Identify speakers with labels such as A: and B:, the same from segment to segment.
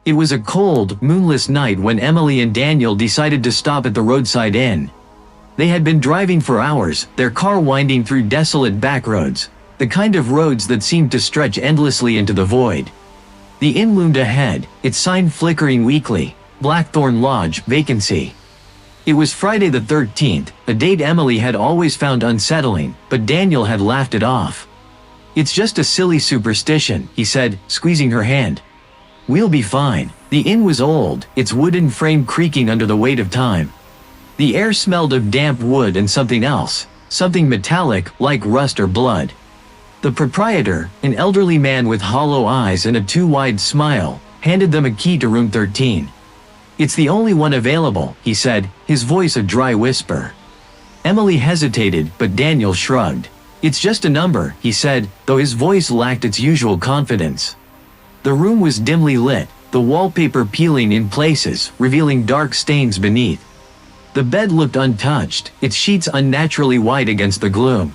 A: It was a cold, moonless night when Emily and Daniel decided to stop at the roadside inn. They had been driving for hours, their car winding through desolate backroads, the kind of roads that seemed to stretch endlessly into the void. The inn loomed ahead, its sign flickering weakly, Blackthorn Lodge, Vacancy. It was Friday the 13th, a date Emily had always found unsettling, but Daniel had laughed it off. "It's just a silly superstition," he said, squeezing her hand. "We'll be fine." The inn was old, its wooden frame creaking under the weight of time. The air smelled of damp wood and something else, something metallic, like rust or blood. The proprietor, an elderly man with hollow eyes and a too-wide smile, handed them a key to room 13. "It's the only one available," he said, his voice a dry whisper. Emily hesitated, but Daniel shrugged. "It's just a number," he said, though his voice lacked its usual confidence. The room was dimly lit, the wallpaper peeling in places, revealing dark stains beneath. The bed looked untouched, its sheets unnaturally white against the gloom.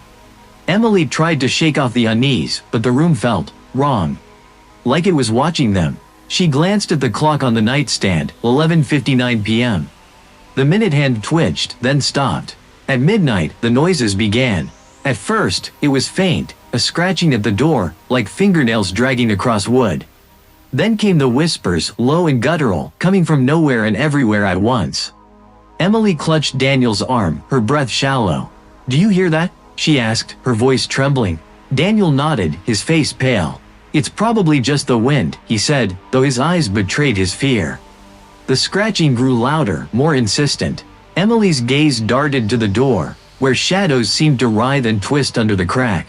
A: Emily tried to shake off the unease, but the room felt wrong. Like it was watching them. She glanced at the clock on the nightstand, 11:59 p.m. The minute hand twitched, then stopped. At midnight, the noises began. At first, it was faint, a scratching at the door, like fingernails dragging across wood. Then came the whispers, low and guttural, coming from nowhere and everywhere at once. Emily clutched Daniel's arm, her breath shallow. "Do you hear that?" she asked, her voice trembling. Daniel nodded, his face pale. "It's probably just the wind," he said, though his eyes betrayed his fear. The scratching grew louder, more insistent. Emily's gaze darted to the door, where shadows seemed to writhe and twist under the crack.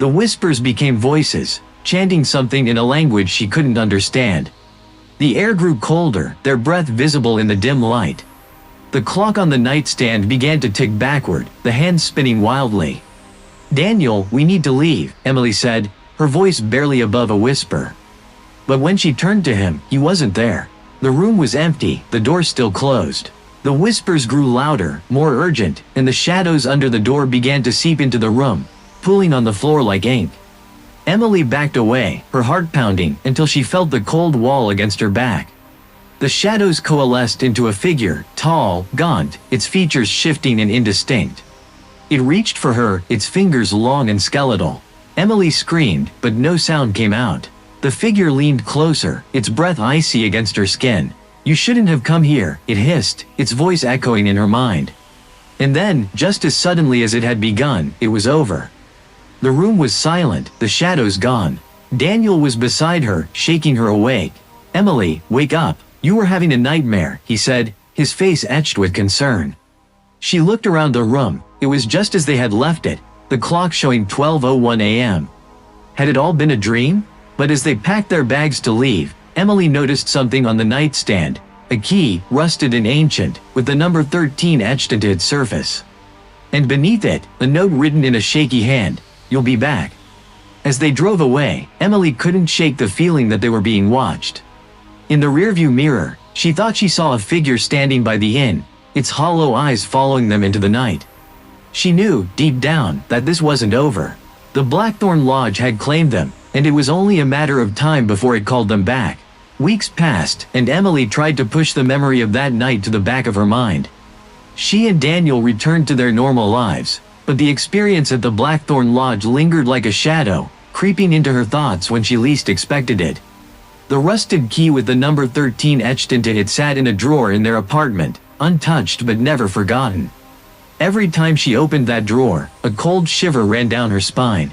A: The whispers became voices, chanting something in a language she couldn't understand. The air grew colder, their breath visible in the dim light. The clock on the nightstand began to tick backward, the hands spinning wildly. "Daniel, we need to leave," Emily said, her voice barely above a whisper. But when she turned to him, he wasn't there. The room was empty, the door still closed. The whispers grew louder, more urgent, and the shadows under the door began to seep into the room, pooling on the floor like ink. Emily backed away, her heart pounding, until she felt the cold wall against her back. The shadows coalesced into a figure, tall, gaunt, its features shifting and indistinct. It reached for her, its fingers long and skeletal. Emily screamed, but no sound came out. The figure leaned closer, its breath icy against her skin. "You shouldn't have come here," it hissed, its voice echoing in her mind. And then, just as suddenly as it had begun, it was over. The room was silent, the shadows gone. Daniel was beside her, shaking her awake. "Emily, wake up. You were having a nightmare," he said, his face etched with concern. She looked around the room. It was just as they had left it, the clock showing 12:01 a.m. Had it all been a dream? But as they packed their bags to leave, Emily noticed something on the nightstand, a key, rusted and ancient, with the number 13 etched into its surface. And beneath it, a note written in a shaky hand, "You'll be back." As they drove away, Emily couldn't shake the feeling that they were being watched. In the rearview mirror, she thought she saw a figure standing by the inn, its hollow eyes following them into the night. She knew, deep down, that this wasn't over. The Blackthorn Lodge had claimed them, and it was only a matter of time before it called them back. Weeks passed, and Emily tried to push the memory of that night to the back of her mind. She and Daniel returned to their normal lives, but the experience at the Blackthorn Lodge lingered like a shadow, creeping into her thoughts when she least expected it. The rusted key with the number 13 etched into it sat in a drawer in their apartment, untouched but never forgotten. Every time she opened that drawer, a cold shiver ran down her spine.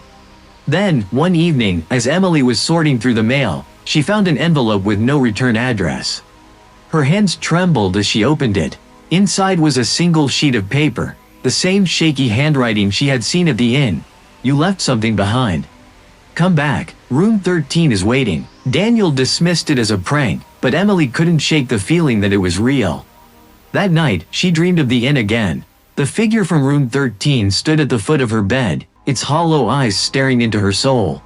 A: Then, one evening, as Emily was sorting through the mail, she found an envelope with no return address. Her hands trembled as she opened it. Inside was a single sheet of paper, the same shaky handwriting she had seen at the inn. "You left something behind. Come back, room 13 is waiting." Daniel dismissed it as a prank, but Emily couldn't shake the feeling that it was real. That night, she dreamed of the inn again. The figure from room 13 stood at the foot of her bed, its hollow eyes staring into her soul.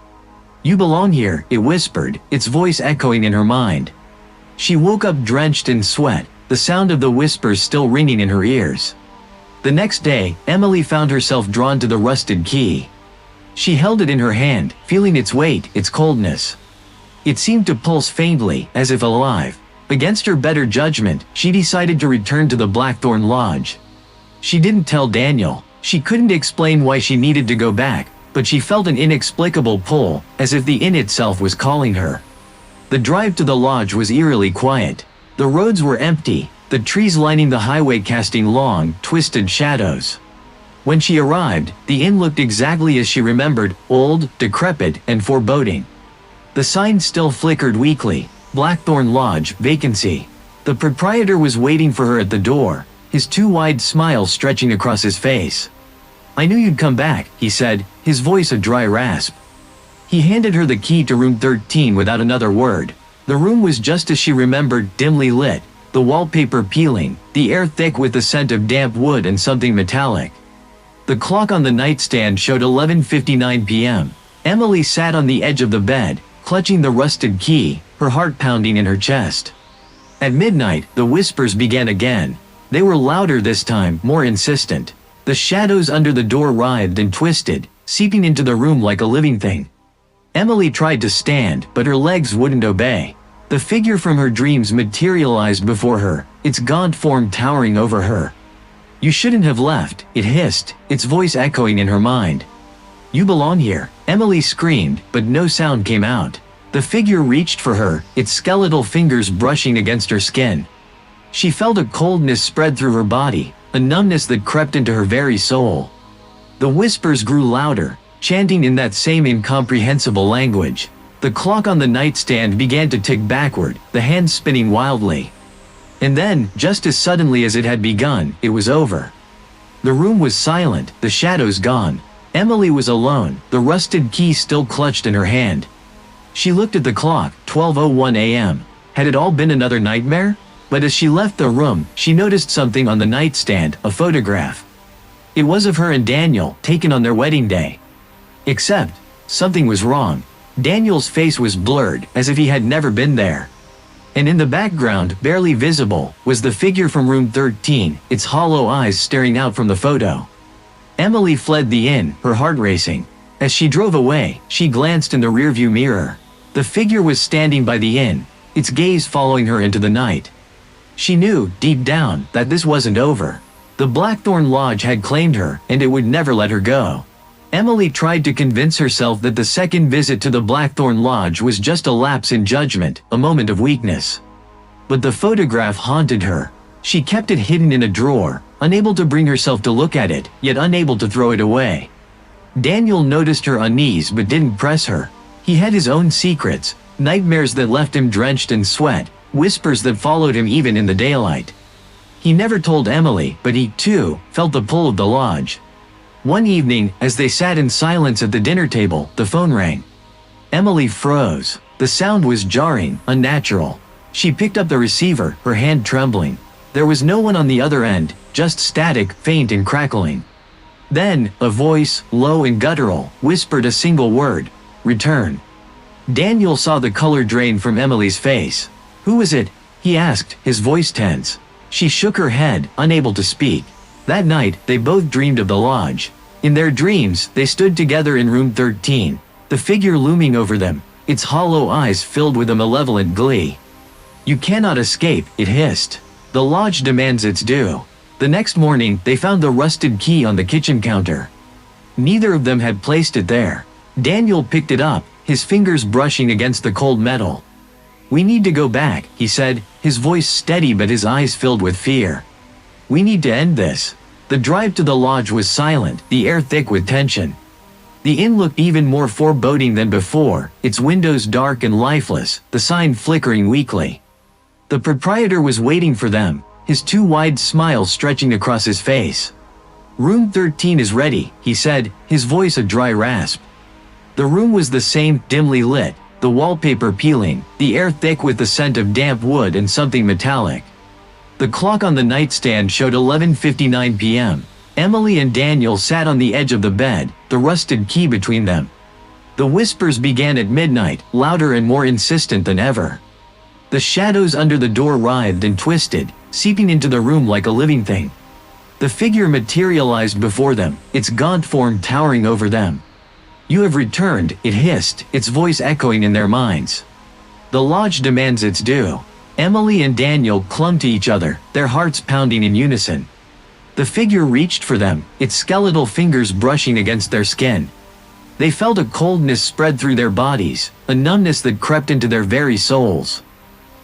A: "You belong here," it whispered, its voice echoing in her mind. She woke up drenched in sweat, the sound of the whispers still ringing in her ears. The next day, Emily found herself drawn to the rusted key. She held it in her hand, feeling its weight, its coldness. It seemed to pulse faintly, as if alive. Against her better judgment, she decided to return to the Blackthorn Lodge. She didn't tell Daniel. She couldn't explain why she needed to go back, but she felt an inexplicable pull, as if the inn itself was calling her. The drive to the lodge was eerily quiet. The roads were empty, the trees lining the highway casting long, twisted shadows. When she arrived, the inn looked exactly as she remembered, old, decrepit, and foreboding. The sign still flickered weakly, Blackthorn Lodge, Vacancy. The proprietor was waiting for her at the door, his too wide smile stretching across his face. "I knew you'd come back," he said, his voice a dry rasp. He handed her the key to room 13 without another word. The room was just as she remembered, dimly lit, the wallpaper peeling, the air thick with the scent of damp wood and something metallic. The clock on the nightstand showed 11:59 p.m. Emily sat on the edge of the bed, clutching the rusted key, her heart pounding in her chest. At midnight, the whispers began again. They were louder this time, more insistent. The shadows under the door writhed and twisted, seeping into the room like a living thing. Emily tried to stand, but her legs wouldn't obey. The figure from her dreams materialized before her, its gaunt form towering over her. "You shouldn't have left," it hissed, its voice echoing in her mind. "You belong here," Emily screamed, but no sound came out. The figure reached for her, its skeletal fingers brushing against her skin. She felt a coldness spread through her body, a numbness that crept into her very soul. The whispers grew louder, chanting in that same incomprehensible language. The clock on the nightstand began to tick backward, the hands spinning wildly. And then, just as suddenly as it had begun, it was over. The room was silent, the shadows gone. Emily was alone, the rusted key still clutched in her hand. She looked at the clock, 12:01 a.m. Had it all been another nightmare? But as she left the room, she noticed something on the nightstand, a photograph. It was of her and Daniel, taken on their wedding day. Except, something was wrong. Daniel's face was blurred, as if he had never been there. And in the background, barely visible, was the figure from room 13, its hollow eyes staring out from the photo. Emily fled the inn, her heart racing. As she drove away, she glanced in the rearview mirror. The figure was standing by the inn, its gaze following her into the night. She knew, deep down, that this wasn't over. The Blackthorn Lodge had claimed her, and it would never let her go. Emily tried to convince herself that the second visit to the Blackthorn Lodge was just a lapse in judgment, a moment of weakness. But the photograph haunted her. She kept it hidden in a drawer, unable to bring herself to look at it, yet unable to throw it away. Daniel noticed her unease but didn't press her. He had his own secrets, nightmares that left him drenched in sweat, whispers that followed him even in the daylight. He never told Emily, but he, too, felt the pull of the lodge. One evening, as they sat in silence at the dinner table, the phone rang. Emily froze. The sound was jarring, unnatural. She picked up the receiver, her hand trembling. There was no one on the other end, just static, faint and crackling. Then, a voice, low and guttural, whispered a single word: "Return." Daniel saw the color drain from Emily's face. "Who is it?" he asked, his voice tense. She shook her head, unable to speak. That night, they both dreamed of the lodge. In their dreams, they stood together in room 13, the figure looming over them, its hollow eyes filled with a malevolent glee. "You cannot escape," it hissed. "The lodge demands its due." The next morning, they found the rusted key on the kitchen counter. Neither of them had placed it there. Daniel picked it up, his fingers brushing against the cold metal. "We need to go back," he said, his voice steady but his eyes filled with fear. "We need to end this." The drive to the lodge was silent, the air thick with tension. The inn looked even more foreboding than before, its windows dark and lifeless, the sign flickering weakly. The proprietor was waiting for them, his too wide smile stretching across his face. "Room 13 is ready," he said, his voice a dry rasp. The room was the same, dimly lit, the wallpaper peeling, the air thick with the scent of damp wood and something metallic. The clock on the nightstand showed 11:59 p.m. Emily and Daniel sat on the edge of the bed, the rusted key between them. The whispers began at midnight, louder and more insistent than ever. The shadows under the door writhed and twisted, seeping into the room like a living thing. The figure materialized before them, its gaunt form towering over them. "You have returned," it hissed, its voice echoing in their minds. The lodge demands its due. Emily and Daniel clung to each other, their hearts pounding in unison. The figure reached for them, its skeletal fingers brushing against their skin. They felt a coldness spread through their bodies, a numbness that crept into their very souls.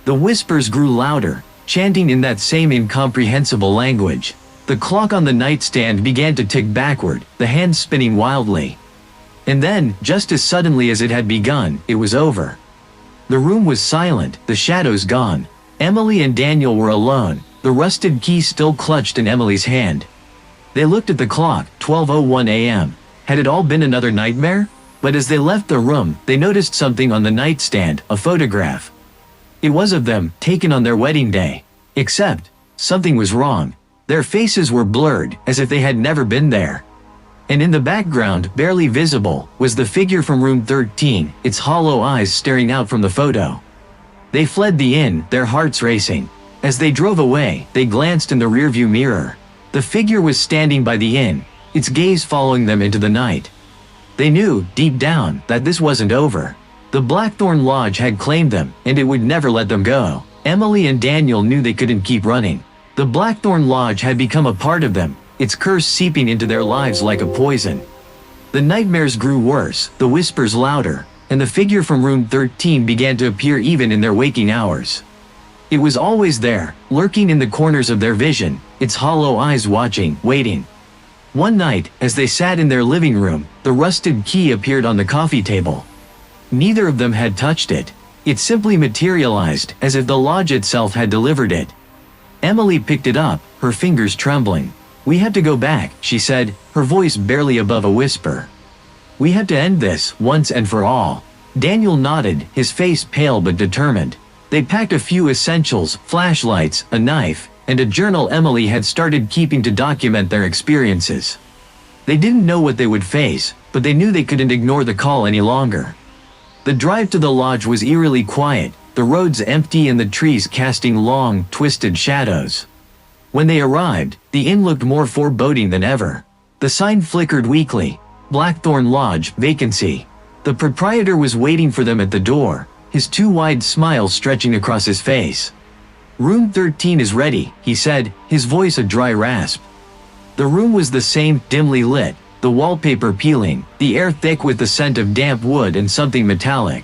A: The whispers grew louder, chanting in that same incomprehensible language. The clock on the nightstand began to tick backward, the hands spinning wildly. And then, just as suddenly as it had begun, it was over. The room was silent, the shadows gone. Emily and Daniel were alone, the rusted key still clutched in Emily's hand. They looked at the clock, 12:01 a.m. Had it all been another nightmare? But as they left the room, they noticed something on the nightstand, a photograph. It was of them, taken on their wedding day. Except, something was wrong. Their faces were blurred, as if they had never been there. And in the background, barely visible, was the figure from room 13, its hollow eyes staring out from the photo. They fled the inn, their hearts racing. As they drove away, they glanced in the rearview mirror. The figure was standing by the inn, its gaze following them into the night. They knew, deep down, that this wasn't over. The Blackthorn Lodge had claimed them, and it would never let them go. Emily and Daniel knew they couldn't keep running. The Blackthorn Lodge had become a part of them, its curse seeping into their lives like a poison. The nightmares grew worse, the whispers louder, and the figure from room 13 began to appear even in their waking hours. It was always there, lurking in the corners of their vision, its hollow eyes watching, waiting. One night, as they sat in their living room, the rusted key appeared on the coffee table. Neither of them had touched it. It simply materialized, as if the lodge itself had delivered it. Emily picked it up, her fingers trembling. "We have to go back," she said, her voice barely above a whisper. "We have to end this, once and for all." Daniel nodded, his face pale but determined. They packed a few essentials, flashlights, a knife, and a journal Emily had started keeping to document their experiences. They didn't know what they would face, but they knew they couldn't ignore the call any longer. The drive to the lodge was eerily quiet, the roads empty and the trees casting long, twisted shadows. When they arrived, the inn looked more foreboding than ever. The sign flickered weakly, "Blackthorn Lodge, Vacancy." The proprietor was waiting for them at the door, his too wide smile stretching across his face. "Room 13 is ready," he said, his voice a dry rasp. The room was the same, dimly lit, the wallpaper peeling, the air thick with the scent of damp wood and something metallic.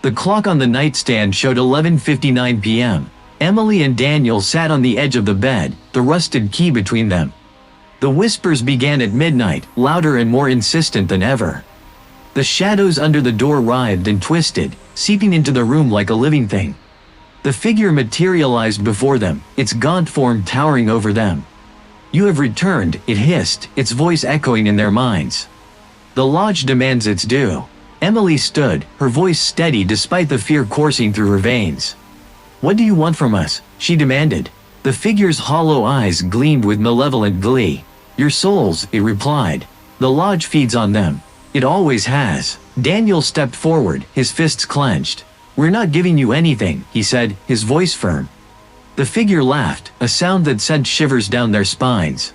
A: The clock on the nightstand showed 11:59 p.m. Emily and Daniel sat on the edge of the bed, the rusted key between them. The whispers began at midnight, louder and more insistent than ever. The shadows under the door writhed and twisted, seeping into the room like a living thing. The figure materialized before them, its gaunt form towering over them. "You have returned," it hissed, its voice echoing in their minds. "The lodge demands its due." Emily stood, her voice steady despite the fear coursing through her veins. "What do you want from us?" she demanded. The figure's hollow eyes gleamed with malevolent glee. "Your souls," it replied. "The lodge feeds on them. It always has." Daniel stepped forward, his fists clenched. "We're not giving you anything," he said, his voice firm. The figure laughed, a sound that sent shivers down their spines.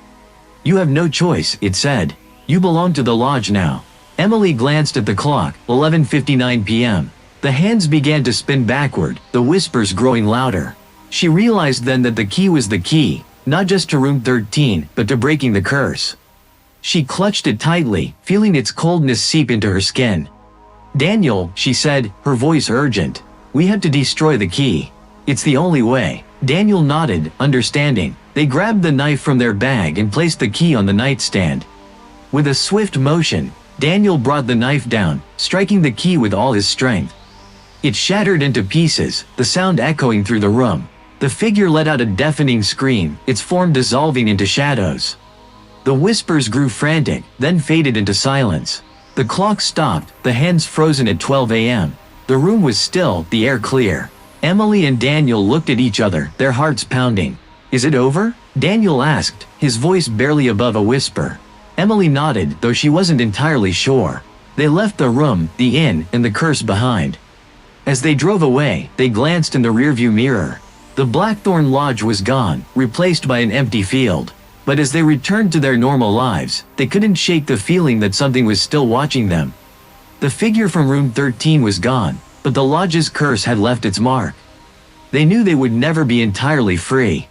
A: "You have no choice," it said. "You belong to the lodge now." Emily glanced at the clock, 11:59 p.m. The hands began to spin backward, the whispers growing louder. She realized then that the key was the key, not just to room 13, but to breaking the curse. She clutched it tightly, feeling its coldness seep into her skin. "Daniel," she said, her voice urgent, "we have to destroy the key. It's the only way." Daniel nodded, understanding. They grabbed the knife from their bag and placed the key on the nightstand. With a swift motion, Daniel brought the knife down, striking the key with all his strength. It shattered into pieces, the sound echoing through the room. The figure let out a deafening scream, its form dissolving into shadows. The whispers grew frantic, then faded into silence. The clock stopped, the hands frozen at 12 a.m. The room was still, the air clear. Emily and Daniel looked at each other, their hearts pounding. "Is it over?" Daniel asked, his voice barely above a whisper. Emily nodded, though she wasn't entirely sure. They left the room, the inn, and the curse behind. As they drove away, they glanced in the rearview mirror. The Blackthorn Lodge was gone, replaced by an empty field. But as they returned to their normal lives, they couldn't shake the feeling that something was still watching them. The figure from room 13 was gone, but the lodge's curse had left its mark. They knew they would never be entirely free.